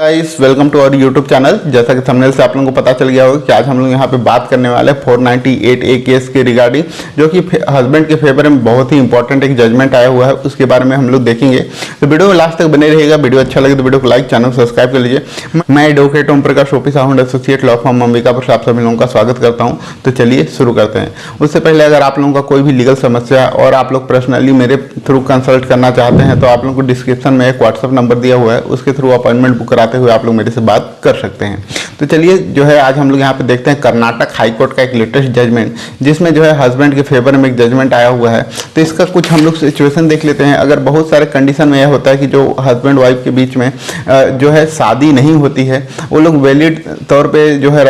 Guys, welcome to our YouTube channel. जैसा कि thumbnail से आप लोगों को पता चल गया होगा कि आज हम लोग यहाँ पे बात करने वाले हैं 498A केस के रिगार्डिंग, जो कि हस्बैंड के फेवर में बहुत ही इंपॉर्टेंट एक जजमेंट आया हुआ है। उसके बारे में हम लोग देखेंगे, तो वीडियो लास्ट तक बने रहेगा। वीडियो अच्छा लगे तो वीडियो को लाइक, चैनल सब्सक्राइब कर लीजिए। मैं advocate Om Prakash office associate law firm Ambikapur से आप सभी लोगों का स्वागत करता हूँ। तो चलिए शुरू करते हैं। उससे पहले अगर आप लोगों का कोई भी लीगल समस्या है और आप लोग पर्सनली मेरे थ्रू कंसल्ट करना चाहते हैं तो आप लोगों को डिस्क्रिप्शन में एक व्हाट्सअप नंबर दिया हुआ है, उसके थ्रू अपॉइंटमेंट बुक कराते हुए आप लोग मेरे से बात कर सकते हैं। तो चलिए जो है आज हम लोग यहाँ पे देखते हैं कर्नाटक हाई कोर्ट का एक लेटेस्ट जजमेंट, जिसमें जो है हस्बैंड के फेवर में एक जजमेंट आया हुआ है। तो इसका कुछ हम लोग सिचुएशन देख लेते हैं। अगर बहुत सारे कंडीशन में यह होता है कि जो हस्बैंड वाइफ के बीच में जो है शादी नहीं होती है, वो लोग वैलिड तौर पे जो है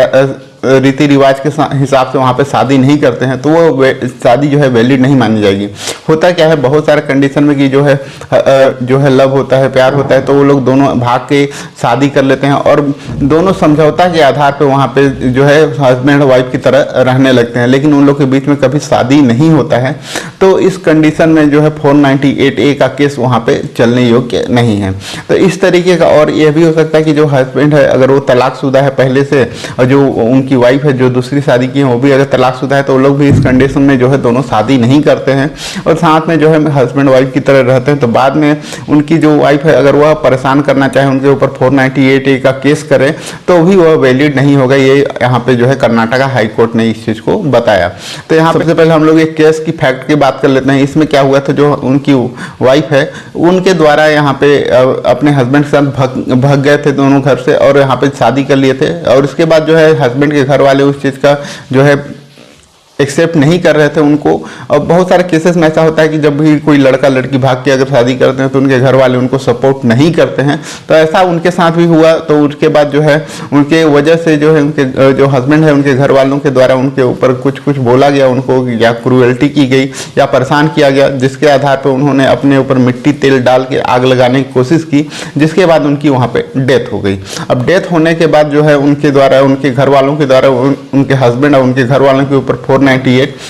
रीति रिवाज के हिसाब से वहाँ पे शादी नहीं करते हैं, तो वो शादी जो है वैलिड नहीं मानी जाएगी। होता क्या है, बहुत सारे कंडीशन में कि जो है लव होता है, प्यार होता है, तो वो लोग दोनों भाग के शादी कर लेते हैं और दोनों समझौता के आधार पे वहाँ पे जो है हस्बैंड वाइफ की तरह रहने लगते हैं, लेकिन उन लोग के बीच में कभी शादी नहीं होता है। तो इस कंडीशन में जो है 498A का केस वहाँ पे चलने योग्य नहीं है। तो इस तरीके का, और यह भी हो सकता है कि जो हस्बैंड है अगर वो तलाकशुदा है पहले से, और जो उनकी वाइफ है जो दूसरी शादी की है वो भी अगर तलाकशुदा है, तो वो लोग भी इस कंडीशन में जो है दोनों शादी नहीं करते हैं और साथ में जो है हस्बैंड वाइफ की तरह रहते हैं। तो बाद में उनकी जो वाइफ है अगर वह परेशान करना चाहे, उनके ऊपर 498A का केस करे, तो भी वह वैलिड नहीं होगा। ये यहाँ पे जो है कर्नाटक हाई कोर्ट ने इस चीज़ को बताया। तो यहाँ सबसे पहले हम लोग एक केस की फैक्ट की बात कर लेते हैं। इसमें क्या हुआ था, जो उनकी वाइफ है उनके द्वारा यहाँ पे अपने हस्बैंड के साथ भाग गए थे दोनों घर से और यहाँ पे शादी कर लिए थे, और उसके बाद जो है हस्बैंड के घर वाले उस चीज़ का जो है एक्सेप्ट नहीं कर रहे थे उनको। और बहुत सारे केसेस में ऐसा होता है कि जब भी कोई लड़का लड़की भाग के अगर शादी करते हैं तो उनके घर वाले उनको सपोर्ट नहीं करते हैं। तो ऐसा उनके साथ भी हुआ। तो उसके बाद जो है उनके वजह से जो है उनके जो हस्बैंड है उनके घर वालों के द्वारा उनके ऊपर कुछ बोला गया, उनको या क्रूएल्टी की गई या परेशान किया गया, जिसके आधार पर उन्होंने अपने ऊपर मिट्टी तेल डाल के आग लगाने की कोशिश की, जिसके बाद उनकी वहाँ पर डेथ हो गई। अब डेथ होने के बाद जो है उनके द्वारा उनके घर वालों के द्वारा उनके हस्बैंड और उनके घर वालों के ऊपर 498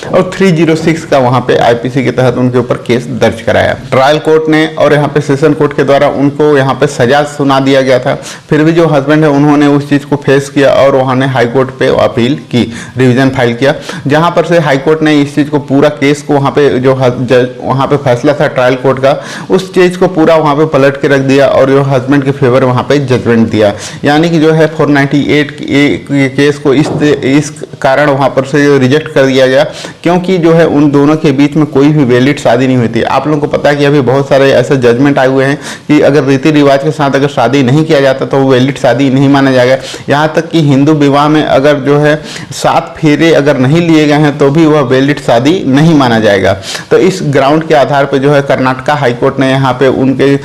और 306 का वहां पे आईपीसी के तहत उनके ऊपर केस दर्ज कराया ट्रायल कोर्ट ने, और यहाँ पे सेशन कोर्ट के द्वारा उनको यहाँ पे सजा सुना दिया गया था। फिर भी जो हस्बैंड है उन्होंने उस चीज को फेस किया और उन्होंने हाई कोर्ट पे अपील की, रिवीजन फाइल किया, जहां पर से हाई कोर्ट ने इस चीज को पूरा केस को वहां पे जो वहां पे फैसला था ट्रायल कोर्ट का, उस चीज को पूरा वहां पे पलट के रख दिया और जो हस्बैंड के फेवर वहां पे जजमेंट दिया। यानी कि जो है 498A केस को इस कारण वहां पर से रिजेक्ट कर दिया गया, क्योंकि जो है उन दोनों के बीच में कोई भी वैलिड शादी नहीं हुई थी। आप लोगों को पता है कि अभी बहुत सारे ऐसे जजमेंट आए हुए हैं कि अगर रीति रिवाज के साथ अगर शादी नहीं किया जाता तो वो वैलिड शादी नहीं माना जाएगा। यहाँ तक कि हिंदू विवाह में अगर जो है 7 फेरे अगर नहीं लिए गए हैं तो भी वह वैलिड शादी नहीं माना जाएगा। तो इस ग्राउंड के आधार पर जो है कर्नाटक हाई कोर्ट ने यहाँ पे उनके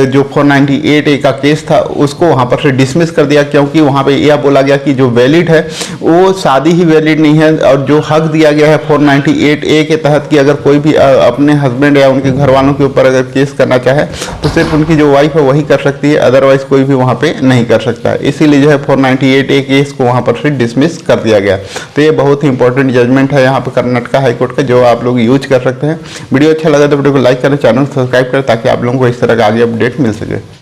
जो 498A का केस था उसको वहाँ पर से डिसमिस कर दिया, क्योंकि वहाँ पे यह बोला गया कि जो वैलिड है वो शादी ही वैलिड नहीं है, और जो हक दिया गया है 498A के तहत कि अगर कोई भी अपने हस्बैंड या उनके घर वालों के ऊपर अगर केस करना चाहे तो सिर्फ उनकी जो वाइफ है वही कर सकती है, अदरवाइज कोई भी वहां पे नहीं कर सकता है। इसीलिए जो है 498A केस को वहां पर से डिसमिस कर दिया गया। तो ये बहुत ही इंपॉर्टेंट जजमेंट है यहाँ पे कर्नाटक हाईकोर्ट का, जो आप लोग यूज कर सकते हैं। वीडियो अच्छा लगा तो वीडियो को लाइक करें, चैनल सब्सक्राइब करें, ताकि आप लोगों को इस तरह का आगे अपडेट मिल सके।